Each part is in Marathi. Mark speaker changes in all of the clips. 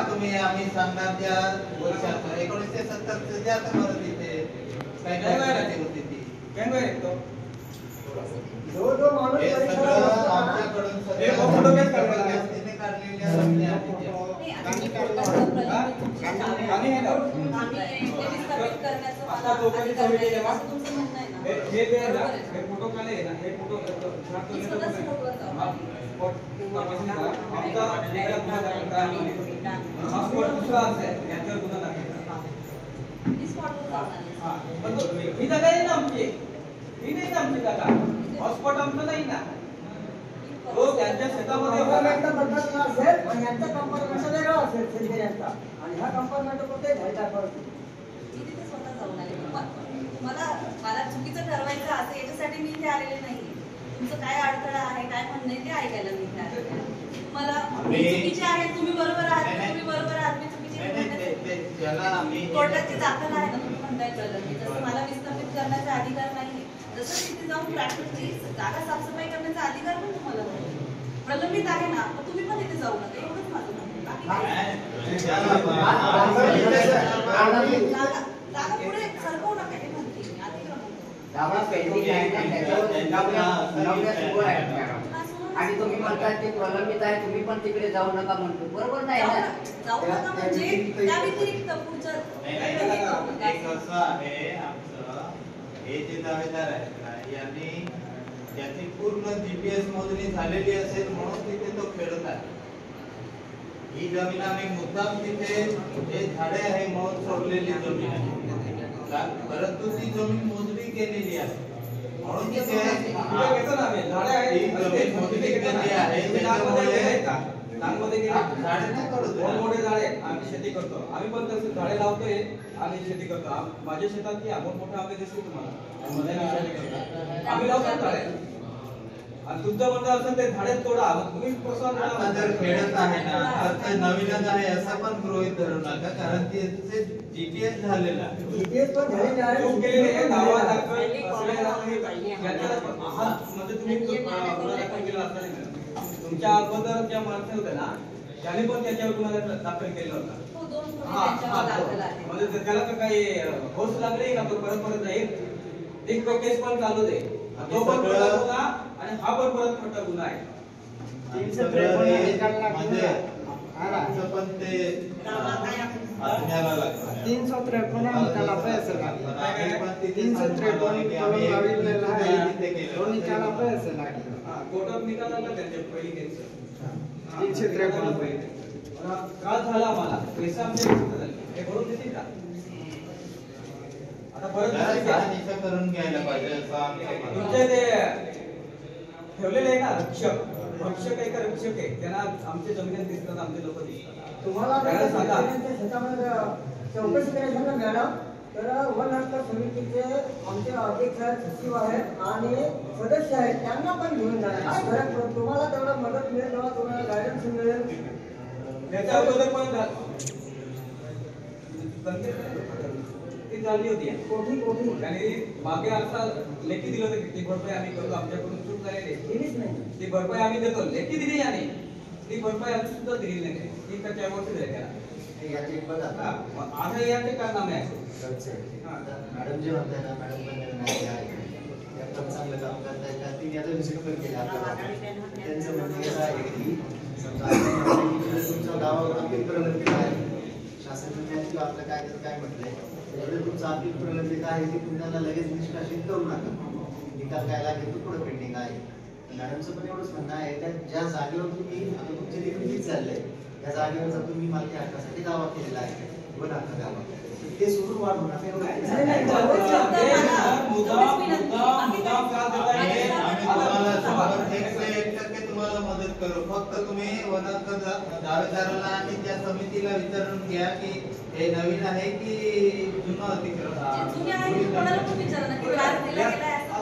Speaker 1: तुम्ही आम्ही सांगणार त्या वर्षात 1970 द्या तर बरं तिथे काय होती ती
Speaker 2: जो माणूस
Speaker 1: आमच्याकडून
Speaker 3: हॉटस्पॉट आमचं नाही ना तो त्यांच्या शेतामध्ये
Speaker 2: यांचा कंपार्टमेंट वेगळा असेल शेतकऱ्यांचा आणि ह्या कंपार्टमेंट कोणते घ्यायचा
Speaker 4: मला चुकीचं ठरवायचं असं याच्यासाठी मी इथे आलेले नाही. तुमचं काय अडथळा आहे काय म्हणणं आहे ते ऐकायला मी इथे आलेले. मला चुकीचे आहे तुम्ही बरोबर आहात तुम्ही बरोबर आहात मी चुकीचे कोर्टाची दाखल आहे ना तुम्ही म्हणताय जसं मला विस्थापित करण्याचा अधिकार नाही जसं तिथे जाऊन ट्रॅक्टरची जागा साफसफाई करण्याचा अधिकार पण तुम्हाला प्रलंबित आहे ना तुम्ही पण इथे जाऊ नका एवढंच माझं जागा पुढे सरकवू नका हे म्हणते
Speaker 5: आणि तुम्ही म्हणतात ते प्रलंबित आहे तुम्ही पण तिकडे जाऊ नका म्हणतो बरोबर नाही ना
Speaker 4: जाऊ नका म्हणजे त्या व्यतिरिक्त पुढचं
Speaker 1: कसं आहे आमचं हे जे दावेदार आहेत यांनी त्याची पूर्ण जीपीएस मोजणी झालेली असेल म्हणून तिथे तो खेळत आहे. ही जमीन आम्ही मुद्दाम तिथे जे झाडे आहे म्हणून सोडलेली जमीन आहे परंतु ती जमीन मोजणी केलेली आहे म्हणून तिथे
Speaker 3: मोठे झाडे आम्ही शेती करतो आम्ही पण तसे झाडे लावतोय आणि शेती करतो. माझ्या शेतात की आपण मोठे आंबे दिसतो तुम्हाला आम्ही लावतो झाडे आणि तुमचं म्हणणं असेल ते झाडे तोडा तुम्ही
Speaker 1: जर खेळत आहे ना तर नवीनच आहे असं पण गृहीत धरू नका कारण ते जीपीएस झालेला
Speaker 2: जीपीएस पण झालेला आहे
Speaker 3: म्हणजे तुम्ही तुमच्या अगोदर ज्या माणसं होत्या ना त्याने पण त्याच्यावर तुम्हाला दाखल केलं होतं म्हणजे त्याला तर काही होस लागले का तो परत जाईल एक केस पण चालू दे तो पण गुन्हा आणि हा पण परत खोटा गुन्हा आहे.
Speaker 2: 353 निकाला पैसे लागले 353 निकाला पैसे लागले
Speaker 3: कोर्टात निकाल आला त्यांच्या पहिली केस
Speaker 2: 353 पहिले
Speaker 3: त्रास झाला आम्हाला पैसा आमच्या हे भरून देतील का आता परत
Speaker 1: करून घ्यायला पाहिजे असं
Speaker 3: तुमचे ते ठेवलेले आहे ना रक्षक आहे का रक्षक आहे त्यांना आमच्या जमिनीत दिसतात आमचे लोक दिसतात
Speaker 2: तुम्हाला शेतामध्ये चौकशी करायची ना मॅडम तर वन हक्क समितीचे आमचे अध्यक्ष आहेत सचिव आहेत आणि सदस्य आहेत त्यांना पण घेऊन जाणार काय फरक तुम्हाला तेवढं मदत मिळेल तेव्हा तुम्हाला गायडन्स मिळेल
Speaker 3: त्याच्या अगोदर पण ती झाली होती
Speaker 2: कोठी
Speaker 3: आणि मागे असा लेखी दिलं होतं ती भरपाई आम्ही करतो आमच्याकडून चूक झालेली
Speaker 2: दिलीच नाही
Speaker 3: ती भरपाई आम्ही देतो लेखी दिली याने ती भरपाई अजून सुद्धा दिली नाही ती त्याच्या वर्षी झाली त्याला आता याचे कारनामे आहे
Speaker 6: मॅडम जे म्हणताय ना मॅडम पण चांगलं काम करताय का ती याचा विषय पण केला त्यांचं म्हणणं असं आहे की तुमच्या गावावर अपील प्रलंबित आहे शासनाने आपलं काय म्हटलंय एवढं तुमचं अपील प्रलंबित आहे की तुम्हाला लगेच निष्कासित करू नका निकाल काय लागेल तो पुढे पेंडिंग आहे. मॅडमचं पण एवढंच म्हणणं आहे त्या ज्या जागेवर तुम्ही आता तुमचे देखील ठीक चाललंय त्या जागेवर जर तुम्ही मालकी हक्कासाठी दावा केलेला आहे वन हक्क दावा ते सोडून वाढू नका
Speaker 1: तुम्हाला मदत करू फक्त तुम्ही वन हक्क दावेदाराला आणि त्या समितीला विचारून घ्या की हे नवीन आहे की जुनं अतिक्रमण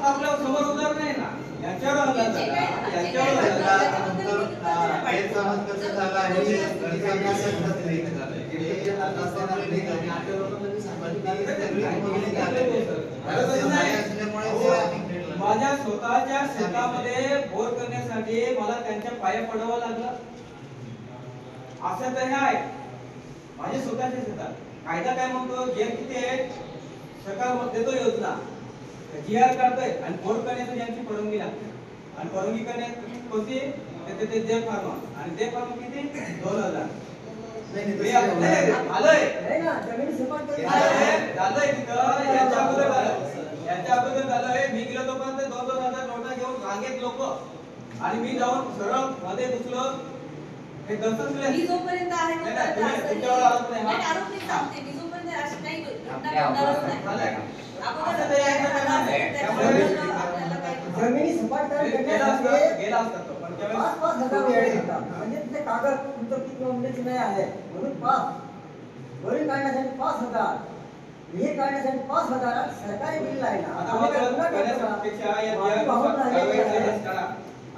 Speaker 3: आपल्या समोर उदाहरण आहे ना याच्यावर
Speaker 1: कसं झालं आहे
Speaker 3: माझ्या स्वतःच्या शेतामध्ये बोर करण्यासाठी मला त्यांच्या पाया पडावं लागलं असं तर हे आहे माझे स्वतःचे शेतात. कायदा काय म्हणतो जेल किती आहे सरकार देतो योजना GR काढतोय आणि बोर्ड करण्याची यांची परवानगी लागते आणि परवानगी करण्याची कोणती ते जे फार्म आणि ते फार्म किती 2000 आलंय
Speaker 2: नाही ना, जमिनी सपाट करून
Speaker 3: झालंय तिथं यांच्या अगोदर झालंय. मी गेलो तोपर्यंत 2,000 नोटा घेऊन रांगेत लोक आणि मी जाऊन सरळ मध्ये घुसलो हे दर्शन केलं.
Speaker 4: मी जोपर्यंत आहे
Speaker 3: नाही,
Speaker 4: तोपर्यंत
Speaker 3: तुम्ही
Speaker 4: असं
Speaker 3: तुमच्यावर आरोप नाही, हा?
Speaker 4: नाही, आरोप नाही सांगते मी. जोपर्यंत अशी काही घटना
Speaker 5: आपल्या
Speaker 4: घडणारच
Speaker 5: अगोदर
Speaker 4: नाही.
Speaker 3: झालंय का?
Speaker 4: अगोदर
Speaker 3: असं ते यांचं
Speaker 4: झालं
Speaker 3: करणार
Speaker 4: असेल,
Speaker 3: नाही.
Speaker 4: त्याच्याबद्दल आपल्याला काही
Speaker 2: जमिनी सपाटकरण
Speaker 3: गेला
Speaker 2: करण्यासाठी
Speaker 3: असता तो पण त्यावेळेस
Speaker 2: 5,000 रुपये घेतात. म्हणजे ते कागद तुमचं किती नोंदणीचे नाही आहे म्हणून 5 वरील काढण्यासाठी 5,000 हे काढण्यासाठी 5,000 सरकारी बिल आहे ना.
Speaker 3: आता
Speaker 2: आम्ही काय
Speaker 3: वकील
Speaker 2: गुन्हा करतो
Speaker 3: करण्यापेक्षा
Speaker 2: का?
Speaker 3: या
Speaker 2: आम्ही वाहून
Speaker 3: कारवाई
Speaker 2: राहिलेले आहे.
Speaker 3: करा.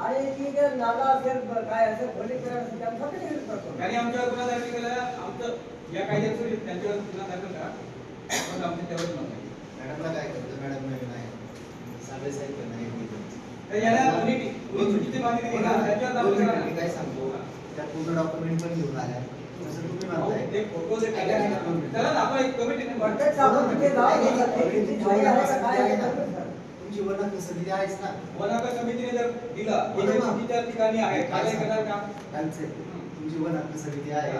Speaker 2: आणि ती जर नाला असेल काय असेल खोलीकरण असेल त्यासाठी यूज करतो.
Speaker 3: त्यांनी आमच्यावर गुन्हा दाखल केला आमचं या कायद्यात सोडून त्यांच्यावर गुन्हा दाखल करा पण आमच्या तेवढंच म्हणणं आहे.
Speaker 6: मॅडमला काय करतं मॅडम नवीन आहे साबळे साहेब पण नाही
Speaker 3: तर याला चुकीची माहिती दिली ना त्याच्यावर दाखल करा
Speaker 6: मी काय सांगतो त्या पूर्ण डॉक्युमेंट पण घेऊन आल्या जसं तुम्ही म्हणताय
Speaker 3: ते फोटो जे काढले त्याला आपण एक कमिटीने
Speaker 2: प्रत्येक आपण तिथे जाऊन हे करते, किती छाई आहे का काय आहे का?
Speaker 6: तुमची वन हक्क समिती आहेच ना
Speaker 3: वनाकर समितीने जर दिलं हे चुकीच्या ठिकाणी आहे कारवाई करणार का?
Speaker 6: त्यांचे तुमची वन हक्क समिती आहे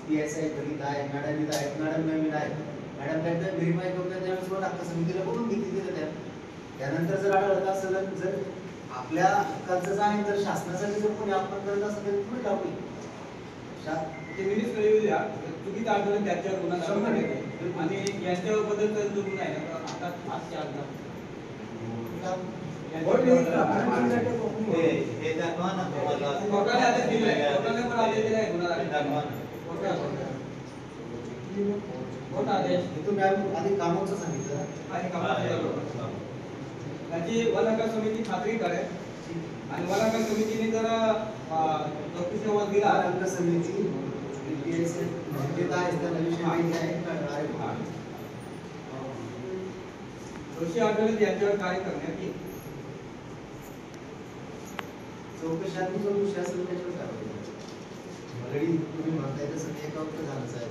Speaker 6: PSI गणित आहे मॅडम इथं आहेत मॅडम नवीन आहे मॅडम त्यांना व्हेरीफाय करून त्यावेळेस वन हक्क समितीला बोलून घेतली तिथं त्या त्यानंतर जर आढळत असेल जर आपल्या हक्काचं आहे तर शासनासाठी जर कोणी अपमान करत असेल तर पुढे टाकू
Speaker 3: ते मिनिट कळवू द्या चुकीचं आढळलं त्याच्यावर गुन्हा दाखल करण्यात आणि यांच्यावर बद्दल जो गुन्हा आहे ना तर आता आज चालला
Speaker 1: हे दाखवा ना तुम्हाला.
Speaker 3: कोर्टाने आदेश दिलाय कोर्टाने पण आदेश दिलाय गुन्हा दाखल
Speaker 1: दाखवा
Speaker 3: करा.
Speaker 1: ना.
Speaker 3: कोर्ट आदेश
Speaker 6: तुम्ही आधी कामाचं सांगितलं
Speaker 3: आणि कामाला त्याची वनाकर समिती खात्री करेल आणि वनाकर समितीने जर चौकशी अहवाल दिला
Speaker 6: वन हक्क समिती PSI म्हणजे काय आहे त्याला विषय माहिती आहे का?
Speaker 3: दोषी आढळले यांच्यावर कार्य करण्यात येईल.
Speaker 6: चौकशी आधी जो विषय असेल त्याच्यावर कारवाई. ऑलरेडी तुम्ही म्हणताय तसं ते एकावर झालंच आहे